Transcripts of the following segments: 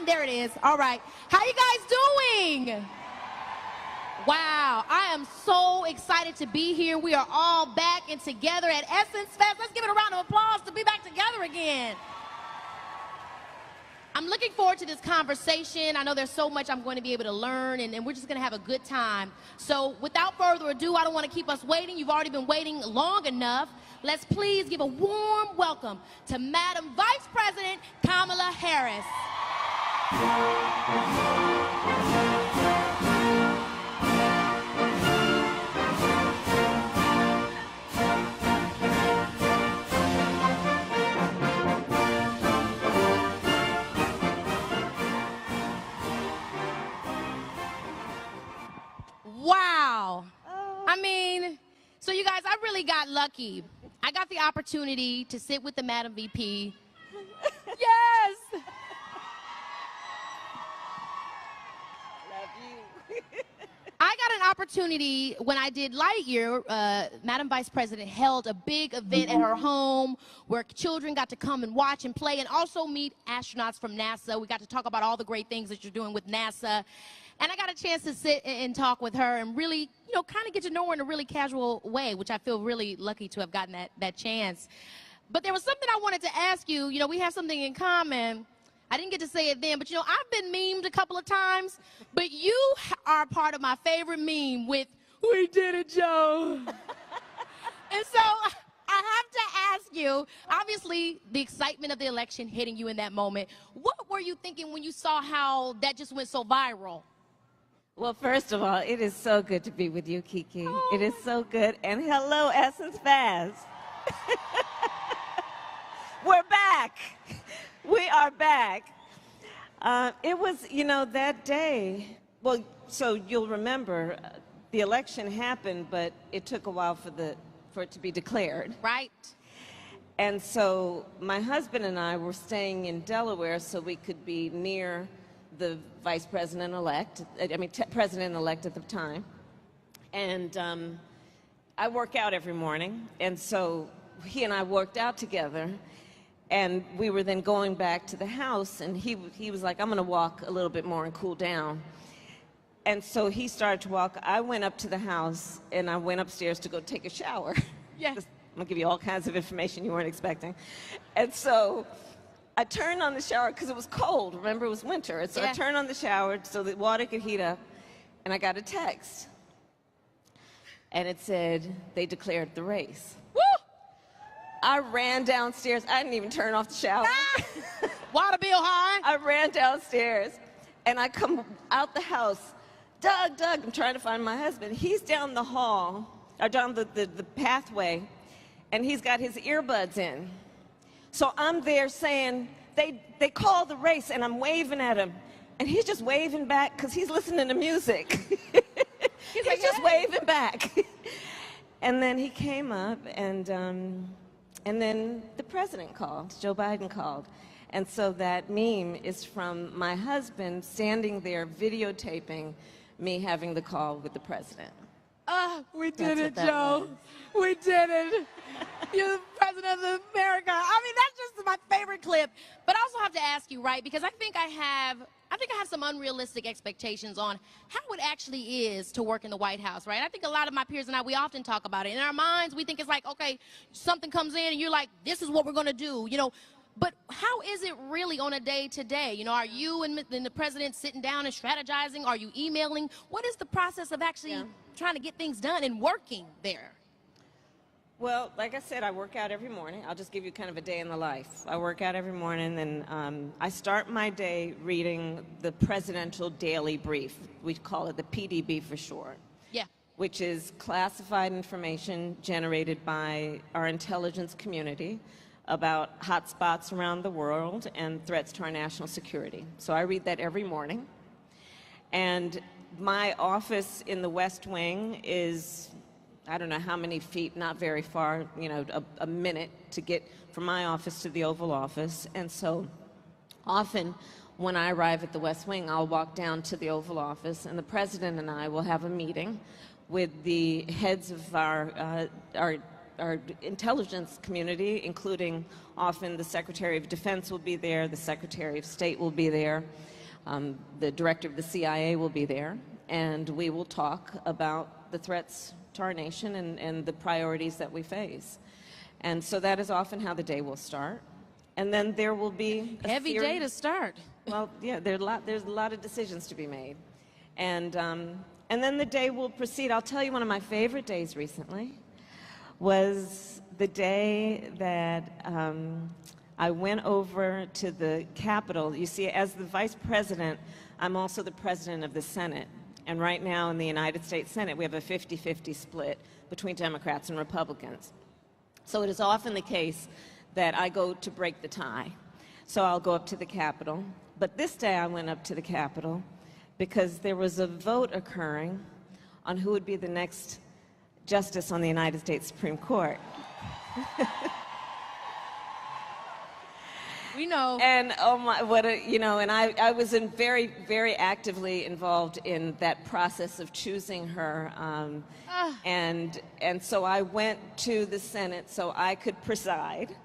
on. There it is. All right. How you guys doing? Wow, I am so excited to be here. We are all back and together at Essence Fest. Let's give it a round of applause to be back together again. I'm looking forward to this conversation. I know there's so much I'm going to be able to learn, and we're just going to have a good time. So without further ado, I don't want to keep us waiting. You've already been waiting long enough. Let's please give a warm welcome to Madam Vice President Kamala Harris. Wow. I mean, so you guys, I really got lucky. I got the opportunity to sit with the Madam VP. Yes! Love you. I got an opportunity when I did Lightyear. Madam Vice President held a big event at her home where children got to come and watch and play and also meet astronauts from NASA. We got to talk about all the great things that you're doing with NASA. And I got a chance to sit and talk with her and really, you know, kind of get to know her in a really casual way, which I feel really lucky to have gotten that chance. But there was something I wanted to ask you. You know, we have something in common. I didn't get to say it then, but, you know, I've been memed a couple of times, but you are part of my favorite meme with, "We did it, Joe." And so I have to ask you, obviously, the excitement of the election hitting you in that moment, what were you thinking when you saw how that just went so viral? Well, first of all, it is so good to be with you, Keke. Oh. It is so good. And hello, Essence Fest. We're back. We are back. It was, you know, that day. Well, so you'll remember, the election happened, but it took a while for it to be declared. Right. And so my husband and I were staying in Delaware so we could be near the vice president-elect, president-elect at the time. And I work out every morning, and so he and I worked out together, and we were then going back to the house, and he was like, "I'm going to walk a little bit more and cool down." And so he started to walk. I went up to the house, and I went upstairs to go take a shower. Yes. I'm going to give you all kinds of information you weren't expecting. And so I turned on the shower because it was cold. Remember, it was winter. And so I turned on the shower so the water could heat up, and I got a text. And it said, they declared the race. Woo! I ran downstairs. I didn't even turn off the shower. Water bill high. I ran downstairs, and I come out the house. Doug, I'm trying to find my husband. He's down the hall, or down the pathway, and he's got his earbuds in. So I'm there saying, they called the race, and I'm waving at him. And he's just waving back because he's listening to music. He's like, just waving back. And then he came up, and then the president called, Joe Biden called. And so that meme is from my husband standing there videotaping me having the call with the president. We did it, Joe. We did it. You're the president of America. I mean, that's just my favorite clip. But I also have to ask you, right, because I think I have some unrealistic expectations on how it actually is to work in the White House, right? I think a lot of my peers and I, we often talk about it. In our minds, we think it's like, okay, something comes in and you're like, this is what we're going to do, you know. But how is it really on a day-to-day? You know, are you and the president sitting down and strategizing? Are you emailing? What is the process of actually trying to get things done and working there? Well, like I said, I work out every morning. I'll just give you kind of a day in the life. I work out every morning, and I start my day reading the Presidential Daily Brief. We call it the PDB for short. Yeah. Which is classified information generated by our intelligence community about hotspots around the world and threats to our national security. So I read that every morning. And my office in the West Wing is, I don't know how many feet, not very far, you know, a minute to get from my office to the Oval Office. And so often when I arrive at the West Wing, I'll walk down to the Oval Office, and the president and I will have a meeting with the heads of our our intelligence community, including often the Secretary of Defense will be there, the Secretary of State will be there, the Director of the CIA will be there, and we will talk about the threats to our nation and the priorities that we face. And so that is often how the day will start. And then there will be a heavy day to start. Well, yeah, there's a lot of decisions to be made. And then the day will proceed. I'll tell you, one of my favorite days recently was the day that I went over to the Capitol. You see, as the Vice President, I'm also the President of the Senate. And right now in the United States Senate, we have a 50-50 split between Democrats and Republicans. So it is often the case that I go to break the tie. So I'll go up to the Capitol. But this day I went up to the Capitol because there was a vote occurring on who would be the next justice on the United States Supreme Court. We know. And oh my, what a, you know, and I was very, very actively involved in that process of choosing her. And so I went to the Senate so I could preside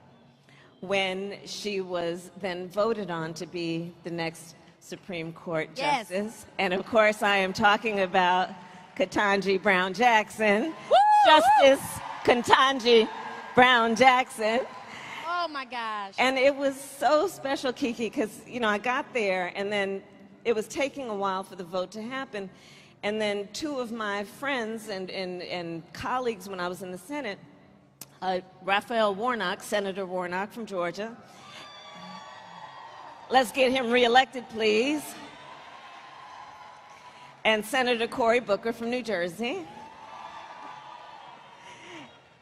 when she was then voted on to be the next Supreme Court Justice. Yes. And of course I am talking about Ketanji Brown Jackson. Woo! Justice Ketanji Brown Jackson. Oh my gosh. And it was so special, Keke, because, you know, I got there and then it was taking a while for the vote to happen. And then two of my friends and colleagues when I was in the Senate, Raphael Warnock, Senator Warnock from Georgia. Let's get him reelected, please. And Senator Cory Booker from New Jersey.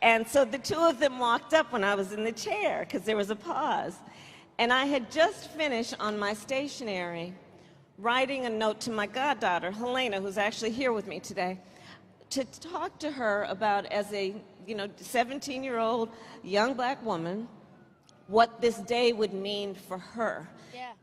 And so the two of them walked up when I was in the chair, because there was a pause. And I had just finished on my stationery writing a note to my goddaughter, Helena, who's actually here with me today, to talk to her about, as a 17-year-old young black woman, what this day would mean for her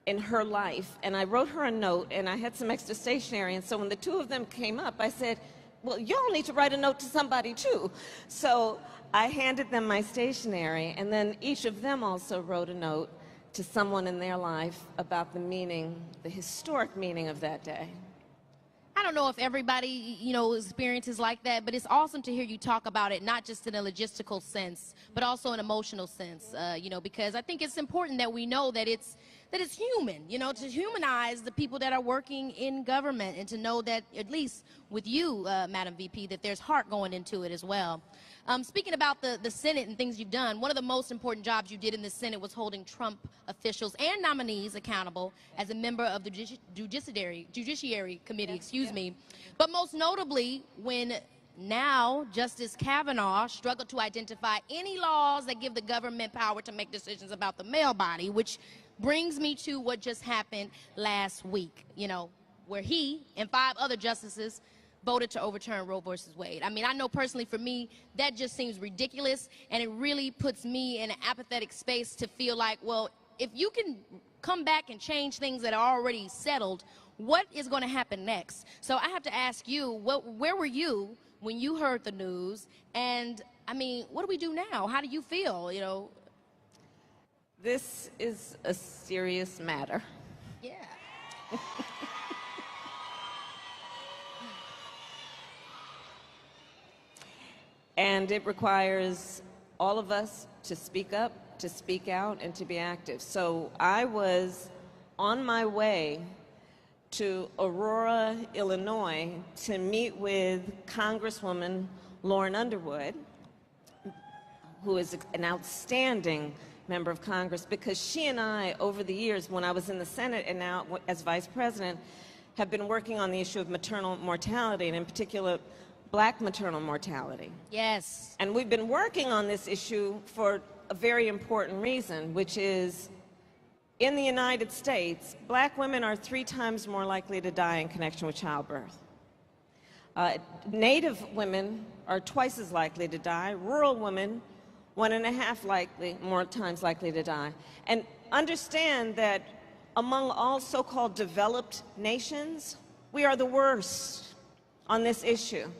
in her life. And I wrote her a note, and I had some extra stationery. And so when the two of them came up, I said, well, y'all need to write a note to somebody too. So I handed them my stationery, and then each of them also wrote a note to someone in their life about the meaning, the historic meaning of that day. I don't know if everybody, experiences like that, but it's awesome to hear you talk about it, not just in a logistical sense, but also an emotional sense, because I think it's important that we know that it's human, to humanize the people that are working in government, and to know that, at least with you, Madam VP, that there's heart going into it as well. Speaking about the Senate and things you've done, one of the most important jobs you did in the Senate was holding Trump officials and nominees accountable as a member of the Judiciary Committee, But most notably, when now Justice Kavanaugh struggled to identify any laws that give the government power to make decisions about the male body, which brings me to what just happened last week, where he and 5 other justices voted to overturn Roe versus Wade. I mean, I know personally for me, that just seems ridiculous, and it really puts me in an apathetic space to feel like, well, if you can come back and change things that are already settled, what is going to happen next? So I have to ask you, where were you when you heard the news? And, I mean, what do we do now? How do you feel, This is a serious matter. Yeah. And it requires all of us to speak up, to speak out, and to be active. So I was on my way to Aurora, Illinois, to meet with Congresswoman Lauren Underwood, who is an outstanding member of Congress, because she and I, over the years, when I was in the Senate and now as Vice President, have been working on the issue of maternal mortality, and in particular, Black maternal mortality. Yes. And we've been working on this issue for a very important reason, which is, in the United States, Black women are 3 times more likely to die in connection with childbirth. Native women are twice as likely to die. Rural women, 1.5 more times likely to die. And understand that among all so-called developed nations, we are the worst on this issue.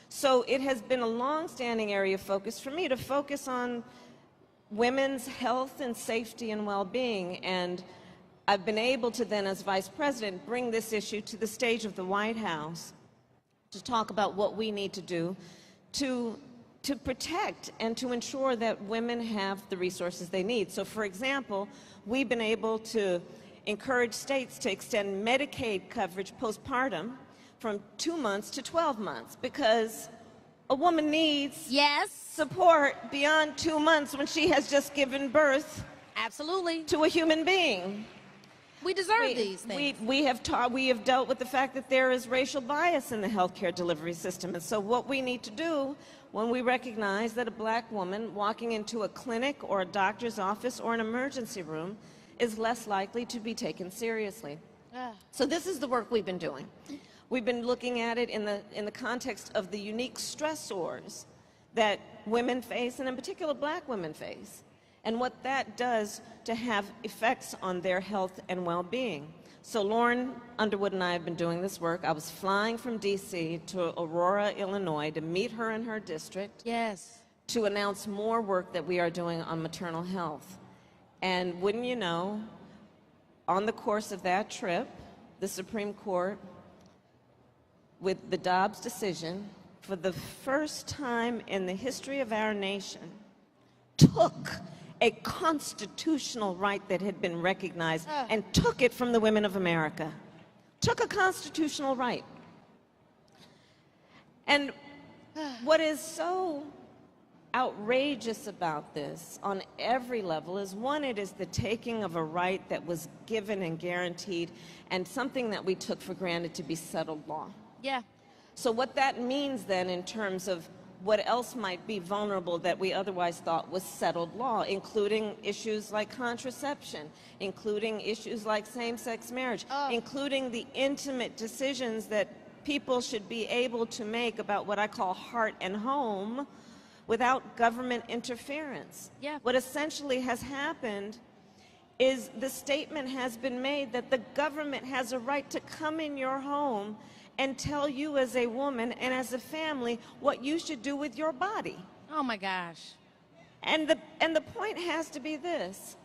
So it has been a long-standing area of focus for me to focus on women's health and safety and well-being. And I've been able to then, as vice president, bring this issue to the stage of the White House to talk about what we need to do to protect and to ensure that women have the resources they need. So, for example, we've been able to encourage states to extend Medicaid coverage postpartum from 2 months to 12 months, because a woman needs support beyond 2 months when she has just given birth to a human being. We deserve these things. We have dealt with the fact that there is racial bias in the healthcare delivery system. And so what we need to do when we recognize that a black woman walking into a clinic or a doctor's office or an emergency room is less likely to be taken seriously. So this is the work we've been doing. We've been looking at it in the context of the unique stressors that women face, and in particular black women face, and what that does to have effects on their health and well-being. So Lauren Underwood and I have been doing this work. I was flying from D.C. to Aurora, Illinois, to meet her in her district, to announce more work that we are doing on maternal health. And wouldn't you know, on the course of that trip, the Supreme Court, with the Dobbs decision, for the first time in the history of our nation, took a constitutional right that had been recognized and took it from the women of America. Took a constitutional right. And what is so outrageous about this on every level is, one, it is the taking of a right that was given and guaranteed, and something that we took for granted to be settled law. So what that means then in terms of what else might be vulnerable that we otherwise thought was settled law, including issues like contraception, including issues like same-sex marriage, including the intimate decisions that people should be able to make about what I call heart and home without government interference. What essentially has happened is the statement has been made that the government has a right to come in your home and tell you as a woman and as a family what you should do with your body. Oh my gosh. And the point has to be this.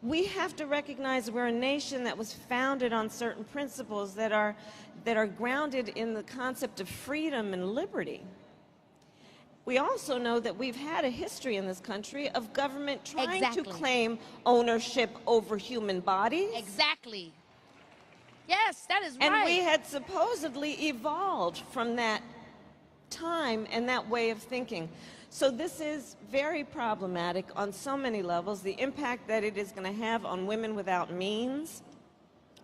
We have to recognize we're a nation that was founded on certain principles that are grounded in the concept of freedom and liberty. We also know that we've had a history in this country of government trying to claim ownership over human bodies. Yes, that is right. And we had supposedly evolved from that time and that way of thinking. So this is very problematic on so many levels. The impact that it is going to have on women without means,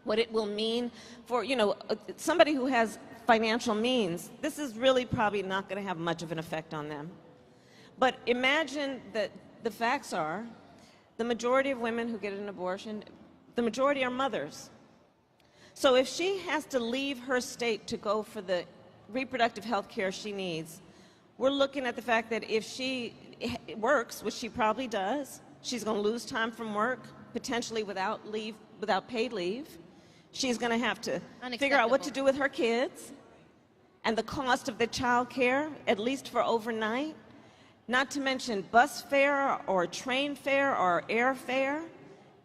what it will mean for, you know, somebody who has financial means, this is really probably not going to have much of an effect on them. But imagine that the facts are, the majority of women who get an abortion, the majority are mothers. So if she has to leave her state to go for the reproductive health care she needs, we're looking at the fact that if she works, which she probably does, she's going to lose time from work, potentially without paid leave. She's going to have to figure out what to do with her kids, and the cost of the child care, at least for overnight, not to mention bus fare or train fare or airfare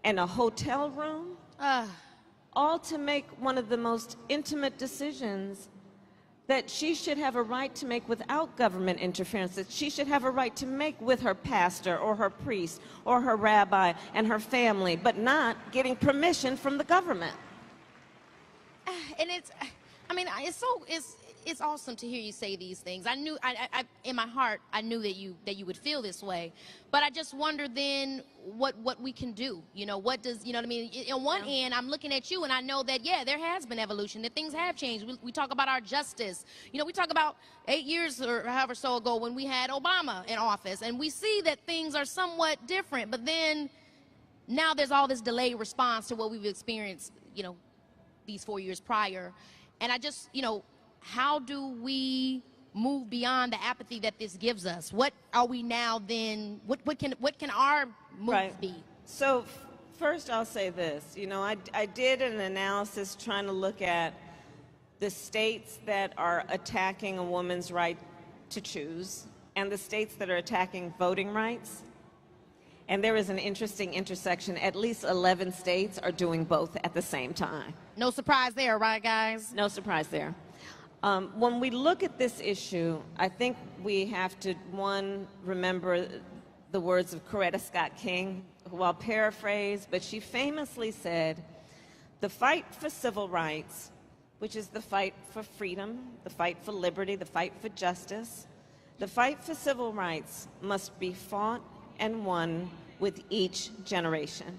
and a hotel room. All to make one of the most intimate decisions that she should have a right to make without government interference, that she should have a right to make with her pastor or her priest or her rabbi and her family, but not getting permission from the government. And it's awesome to hear you say these things. I knew, in my heart, I knew that you would feel this way. But I just wonder then what we can do. You know, what does, you know what I mean? On one end, I'm looking at you and I know that, yeah, there has been evolution, that things have changed. We talk about our justice. You know, we talk about 8 years or however so ago when we had Obama in office, and we see that things are somewhat different. But then now there's all this delayed response to what we've experienced, you know, these 4 years prior. And I just, you know, how do we move beyond the apathy that this gives us? What are we now then, what can our move be? So first I'll say this, you know, I did an analysis trying to look at the states that are attacking a woman's right to choose and the states that are attacking voting rights. And there is an interesting intersection. At least 11 states are doing both at the same time. No surprise there, right, guys? No surprise there. When we look at this issue, I think we have to, one, remember the words of Coretta Scott King, who I'll paraphrase, but she famously said, "The fight for civil rights, which is the fight for freedom, the fight for liberty, the fight for justice, the fight for civil rights must be fought and won with each generation."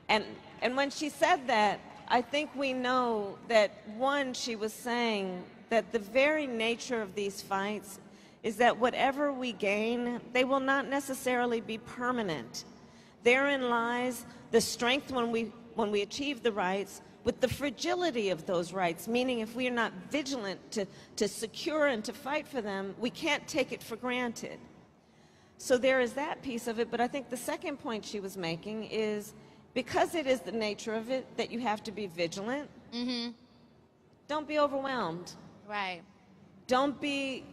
And when she said that, I think we know that, one, she was saying that the very nature of these fights is that whatever we gain, they will not necessarily be permanent. Therein lies the strength when we achieve the rights, with the fragility of those rights, meaning if we are not vigilant to secure and to fight for them, we can't take it for granted. So there is that piece of it, but I think the second point she was making is, because it is the nature of it that you have to be vigilant, don't be overwhelmed. Right. Don't be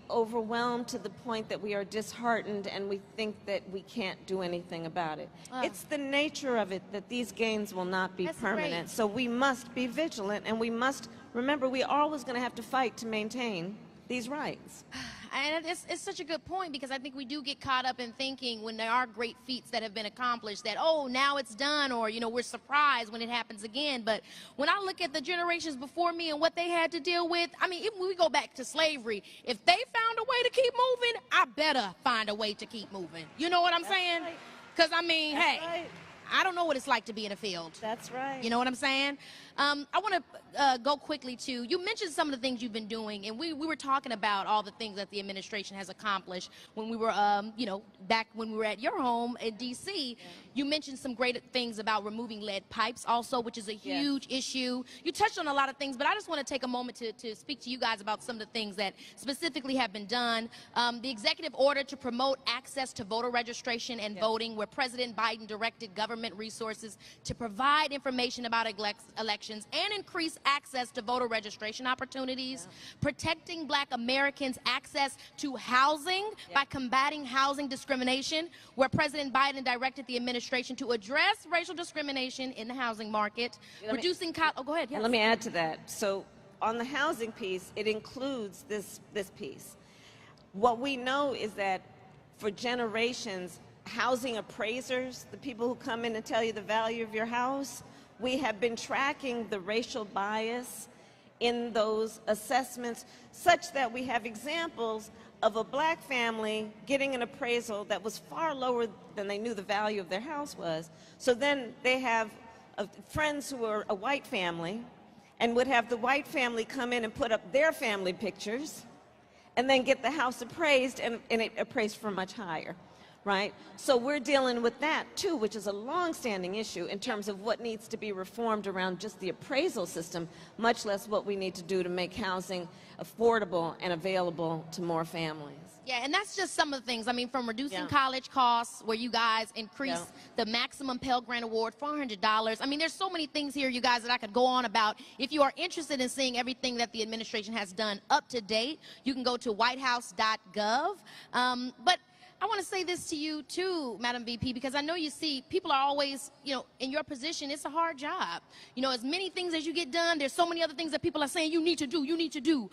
overwhelmed to the point that we are disheartened and we think that we can't do anything about it. It's the nature of it that these gains will not be permanent. Great. So we must be vigilant, and we must remember we are always going to have to fight to maintain these rights. And it's such a good point, because I think we do get caught up in thinking, when there are great feats that have been accomplished, that, oh, now it's done, or, you know, we're surprised when it happens again. But when I look at the generations before me and what they had to deal with, I mean, even when we go back to slavery, if they found a way to keep moving, I better find a way to keep moving. You know what I'm saying? Because, I mean, hey, I don't know what it's like to be in a field. That's right. You know what I'm saying? I want to go quickly to, you mentioned some of the things you've been doing, and we were talking about all the things that the administration has accomplished when we were, you know, back when we were at your home in D.C. Yeah. You mentioned some great things about removing lead pipes also, which is a huge issue. You touched on a lot of things, but I just want to take a moment to speak to you guys about some of the things that specifically have been done. The executive order to promote access to voter registration and voting, where President Biden directed government resources to provide information about elections and increase access to voter registration opportunities, protecting Black Americans' access to housing by combating housing discrimination, where President Biden directed the administration to address racial discrimination in the housing market, reducing oh, go ahead. Yes. Let me add to that. So on the housing piece, it includes this piece. What we know is that for generations, housing appraisers, the people who come in and tell you the value of your house, we have been tracking the racial bias in those assessments, such that we have examples of a Black family getting an appraisal that was far lower than they knew the value of their house was. So then they have friends who are a white family and would have the white family come in and put up their family pictures and then get the house appraised, and it appraised for much higher. Right? So we're dealing with that too, which is a long-standing issue in terms of what needs to be reformed around just the appraisal system, much less what we need to do to make housing affordable and available to more families. Yeah, and that's just some of the things. I mean, from reducing college costs, where you guys increase the maximum Pell Grant Award, $400. I mean, there's so many things here, you guys, that I could go on about. If you are interested in seeing everything that the administration has done up to date, you can go to whitehouse.gov. But I want to say this to you too, Madam VP, because I know you see people are always, you know, in your position, it's a hard job. You know, as many things as you get done, there's so many other things that people are saying you need to do, you need to do.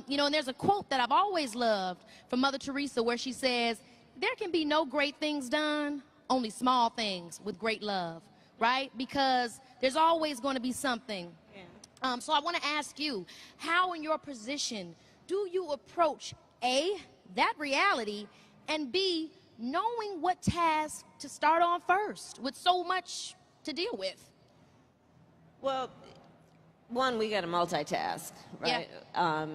You know, and there's a quote that I've always loved from Mother Teresa, where she says, there can be no great things done, only small things with great love, right? Because there's always going to be something. Yeah. So I want to ask you, how in your position do you approach A, that reality, and B, knowing what task to start on first with so much to deal with? Well, one, we got to multitask, right? Yeah.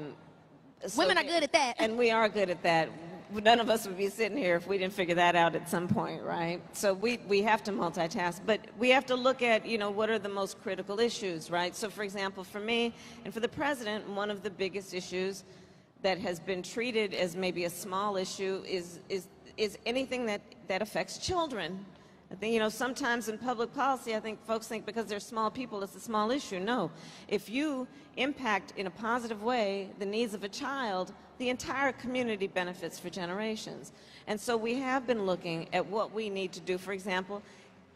Women are good at that. And we are good at that. None of us would be sitting here if we didn't figure that out at some point, right? So we have to multitask, but we have to look at, you know, what are the most critical issues, right? So for example, for me and for the president, one of the biggest issues that has been treated as maybe a small issue is anything that affects children. I think, you know, sometimes in public policy, I think folks think because they're small people, it's a small issue. No. If you impact in a positive way the needs of a child, the entire community benefits for generations. And so we have been looking at what we need to do, for example,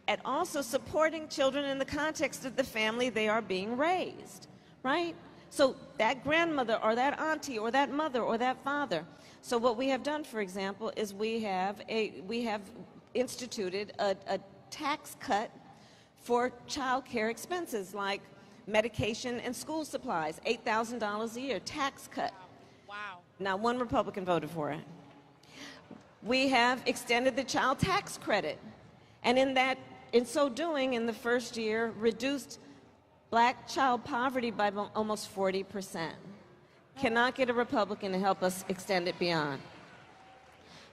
at also supporting children in the context of the family they are being raised, right? So that grandmother or that auntie or that mother or that father. So what we have done, for example, is we have instituted a tax cut for child care expenses like medication and school supplies, $8,000 a year, tax cut. Wow. Now, one Republican voted for it. We have extended the child tax credit, and in so doing, in the first year, reduced black child poverty by almost 40%. Cannot get a Republican to help us extend it beyond.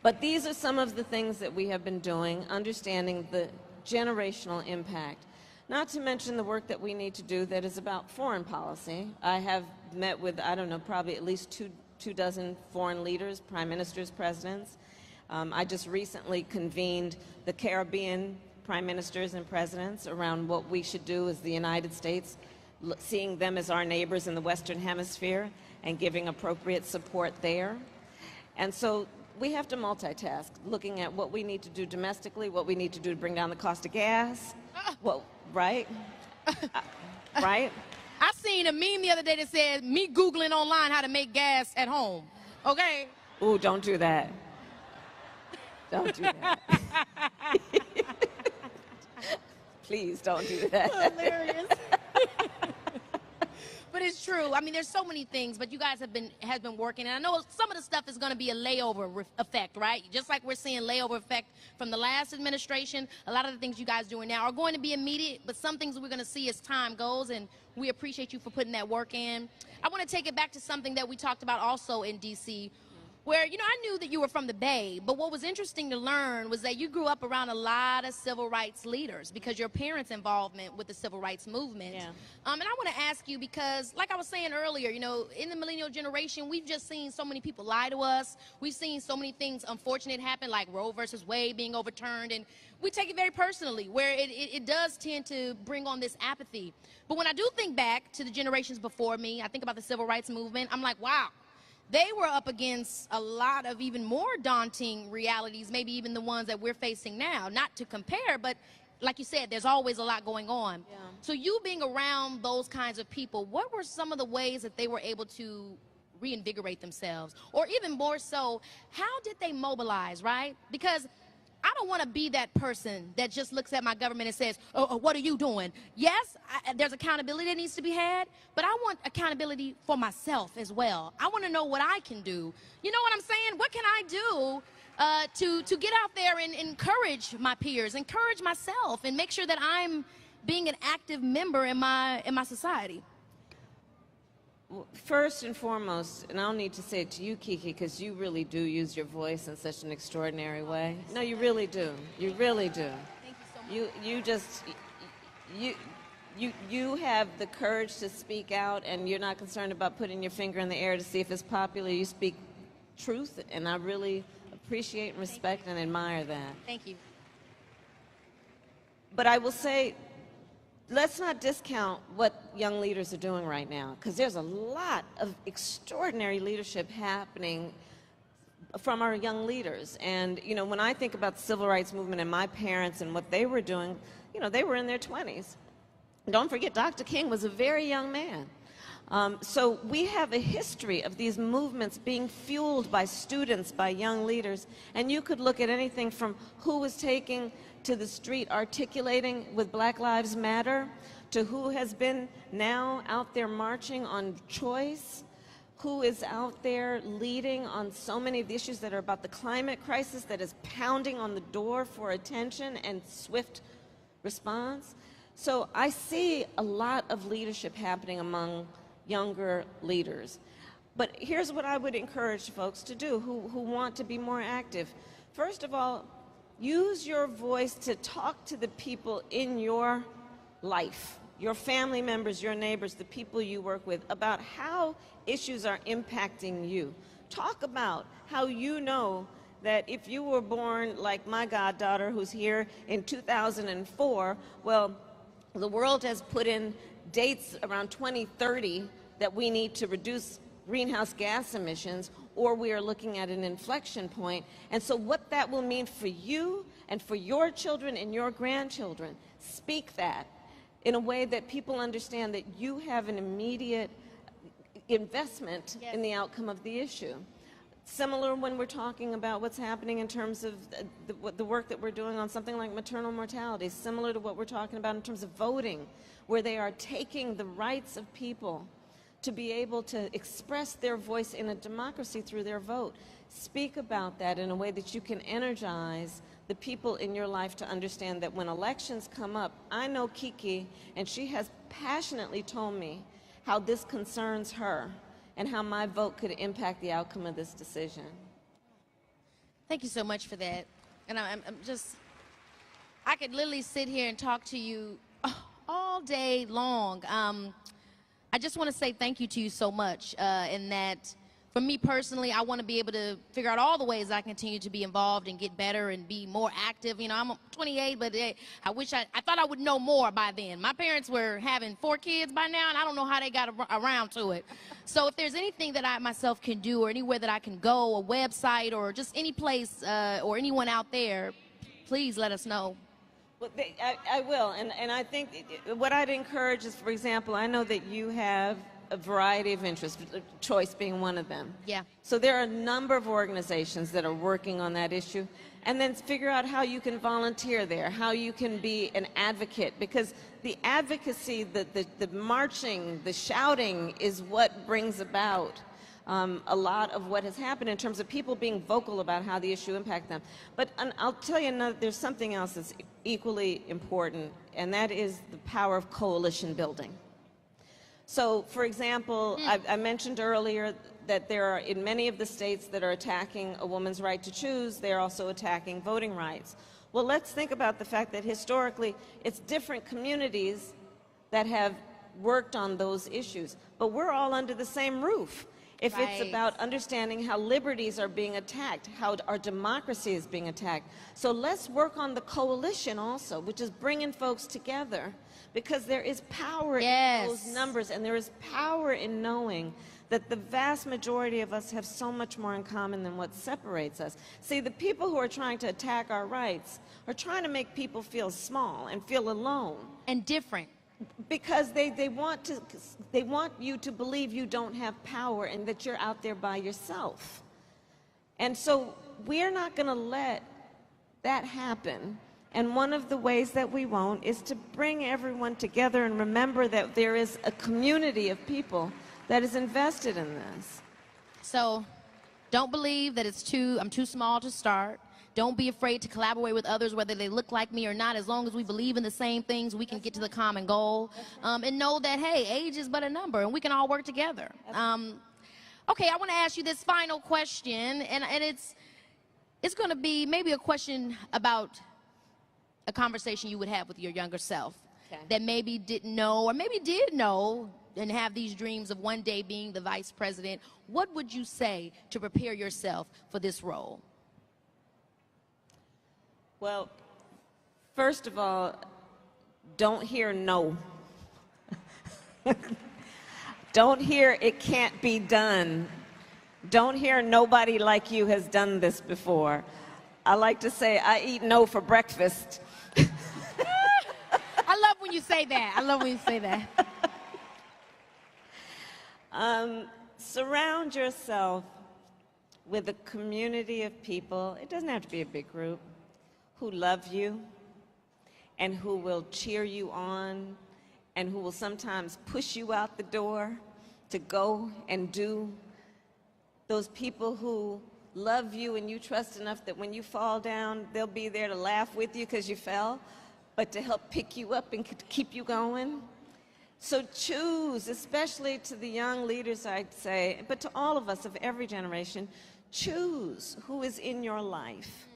But these are some of the things that we have been doing, understanding the generational impact. Not to mention the work that we need to do that is about foreign policy. I have met with, I don't know, probably at least two dozen foreign leaders, prime ministers, presidents. I just recently convened the Caribbean prime ministers and presidents around what we should do as the United States, seeing them as our neighbors in the Western Hemisphere and giving appropriate support there. And so we have to multitask, looking at what we need to do domestically, what we need to do to bring down the cost of gas, right? Right? I seen a meme the other day that said, me Googling online how to make gas at home, okay? Ooh, don't do that. Don't do that. Please don't do that. Hilarious. But it's true. I mean, there's so many things, but you guys have been working, and I know some of the stuff is going to be a layover effect, right? Just like we're seeing layover effect from the last administration, a lot of the things you guys are doing now are going to be immediate, but some things we're going to see as time goes, and we appreciate you for putting that work in. I want to take it back to something that we talked about also in D.C., where, you know, I knew that you were from the Bay, but what was interesting to learn was that you grew up around a lot of civil rights leaders because your parents' involvement with the civil rights movement. Yeah. And I want to ask you because, like I was saying earlier, you know, in the millennial generation, we've just seen so many people lie to us. We've seen so many things unfortunate happen, like Roe versus Wade being overturned, and we take it very personally, where it does tend to bring on this apathy. But when I do think back to the generations before me, I think about the civil rights movement, I'm like, wow. They were up against a lot of even more daunting realities, maybe even the ones that we're facing now. Not to compare, but like you said, there's always a lot going on. Yeah. So you being around those kinds of people, what were some of the ways that they were able to reinvigorate themselves? Or even more so, how did they mobilize, right? Because I don't want to be that person that just looks at my government and says, oh, what are you doing? Yes, there's accountability that needs to be had, but I want accountability for myself as well. I want to know what I can do. You know what I'm saying? What can I do to get out there and encourage my peers, encourage myself, and make sure that I'm being an active member in my society? First and foremost, and I'll need to say it to you, Keke, because you really do use your voice in such an extraordinary way. No, you really do. You really do. Thank you so much. You have the courage to speak out, and you're not concerned about putting your finger in the air to see if it's popular. You speak truth, and I really appreciate and respect and admire that. Thank you. But I will say, let's not discount what young leaders are doing right now, because there's a lot of extraordinary leadership happening from our young leaders. And, you know, when I think about the civil rights movement and my parents and what they were doing, you know, they were in their 20s. Don't forget, Dr. King was a very young man. So we have a history of these movements being fueled by students, by young leaders, and you could look at anything from who was taking to the street articulating with Black Lives Matter, to who has been now out there marching on choice, who is out there leading on so many of the issues that are about the climate crisis that is pounding on the door for attention and swift response. So I see a lot of leadership happening among younger leaders. But here's what I would encourage folks to do who want to be more active. First of all, use your voice to talk to the people in your life, your family members, your neighbors, the people you work with, about how issues are impacting you. Talk about how you know that if you were born like my goddaughter who's here in 2004, well, the world has put in dates around 2030 that we need to reduce greenhouse gas emissions, or we are looking at an inflection point. And so what that will mean for you and for your children and your grandchildren, speak that in a way that people understand that you have an immediate investment in the outcome of the issue. Similar when we're talking about what's happening in terms of the work that we're doing on something like maternal mortality, similar to what we're talking about in terms of voting, where they are taking the rights of people to be able to express their voice in a democracy through their vote. Speak about that in a way that you can energize the people in your life to understand that when elections come up, I know Keke, and she has passionately told me how this concerns her and how my vote could impact the outcome of this decision. Thank you so much for that. And I'm just, I could literally sit here and talk to you all day long. I just want to say thank you to you so much, in that for me personally, I want to be able to figure out all the ways I continue to be involved and get better and be more active. You know, I'm 28, but I wish I thought I would know more by then. My parents were having 4 kids by now, and I don't know how they got around to it. So if there's anything that I myself can do, or anywhere that I can go, a website, or just any place, or anyone out there, please let us know. Well, I will, and I think what I'd encourage is, for example, I know that you have a variety of interests, choice being one of them. Yeah. So there are a number of organizations that are working on that issue, and then figure out how you can volunteer there, how you can be an advocate, because the advocacy, the marching, the shouting is what brings about a lot of what has happened in terms of people being vocal about how the issue impacts them. But I'll tell you, there's something else that's equally important, and that is the power of coalition building. So, for example, I mentioned earlier that there are, in many of the states that are attacking a woman's right to choose, they're also attacking voting rights. Well, let's think about the fact that historically it's different communities that have worked on those issues, but we're all under the same roof. If it's about understanding how liberties are being attacked, how our democracy is being attacked. So let's work on the coalition also, which is bringing folks together, because there is power in those numbers, and there is power in knowing that the vast majority of us have so much more in common than what separates us. See, the people who are trying to attack our rights are trying to make people feel small and feel alone. And different. Because they want you to believe you don't have power and that you're out there by yourself. And so we're not going to let that happen. And one of the ways that we won't is to bring everyone together and remember that there is a community of people that is invested in this. So don't believe that I'm too small to start. Don't be afraid to collaborate with others, whether they look like me or not. As long as we believe in the same things, we can get to the common goal. And know that, hey, age is but a number, and we can all work together. Okay, I want to ask you this final question, and it's going to be maybe a question about a conversation you would have with your younger self that maybe didn't know, or maybe did know, and have these dreams of one day being the vice president. What would you say to prepare yourself for this role? Well, first of all, don't hear no. Don't hear it can't be done. Don't hear nobody like you has done this before. I like to say I eat no for breakfast. I love when you say that. I love when you say that. Surround yourself with a community of people. It doesn't have to be a big group, who love you and who will cheer you on and who will sometimes push you out the door to go and do. Those people who love you and you trust enough that when you fall down, they'll be there to laugh with you because you fell, but to help pick you up and keep you going. So choose, especially to the young leaders, I'd say, but to all of us of every generation, choose who is in your life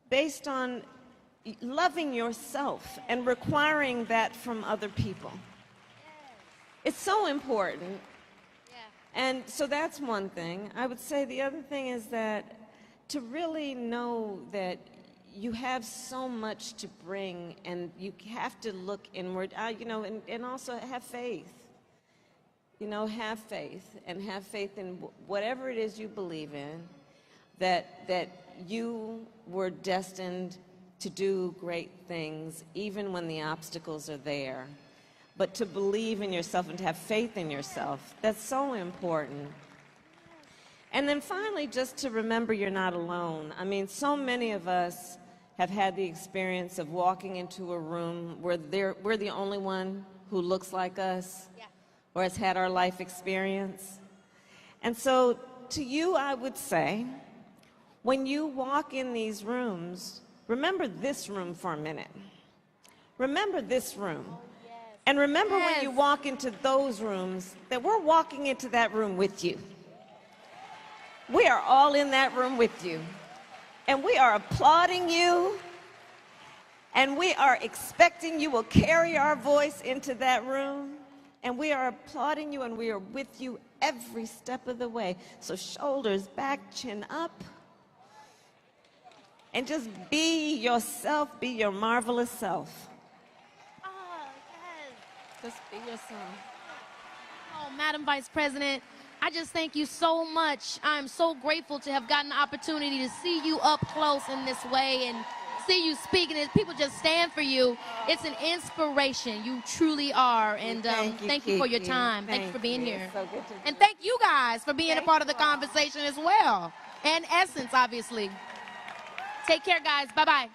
based on loving yourself and requiring that from other people. It's so important. And so that's one thing. I would say the other thing is that to really know that you have so much to bring, and you have to look inward, you know, and also have faith. You know, have faith, and have faith in whatever it is you believe in, that you were destined to do great things, even when the obstacles are there. But to believe in yourself and to have faith in yourself, that's so important. And then finally, just to remember you're not alone. I mean, so many of us have had the experience of walking into a room where we're the only one who looks like us, or has had our life experience. And so to you, I would say, when you walk in these rooms, remember this room for a minute. Remember this room. And remember when you walk into those rooms, that we're walking into that room with you. We are all in that room with you. And we are applauding you. And we are expecting you will carry our voice into that room. And we are applauding you, and we are with you every step of the way. So shoulders back, chin up. And just be yourself, be your marvelous self. Oh, yes. Just be yourself. Oh, Madam Vice President, I just thank you so much. I'm so grateful to have gotten the opportunity to see you up close in this way and see you speaking. And people just stand for you. It's an inspiration. You truly are. And thank you for your time. Thank you for being here. So good to and thank you guys for being a part of the conversation as well. And Essence, obviously. Take care, guys. Bye-bye.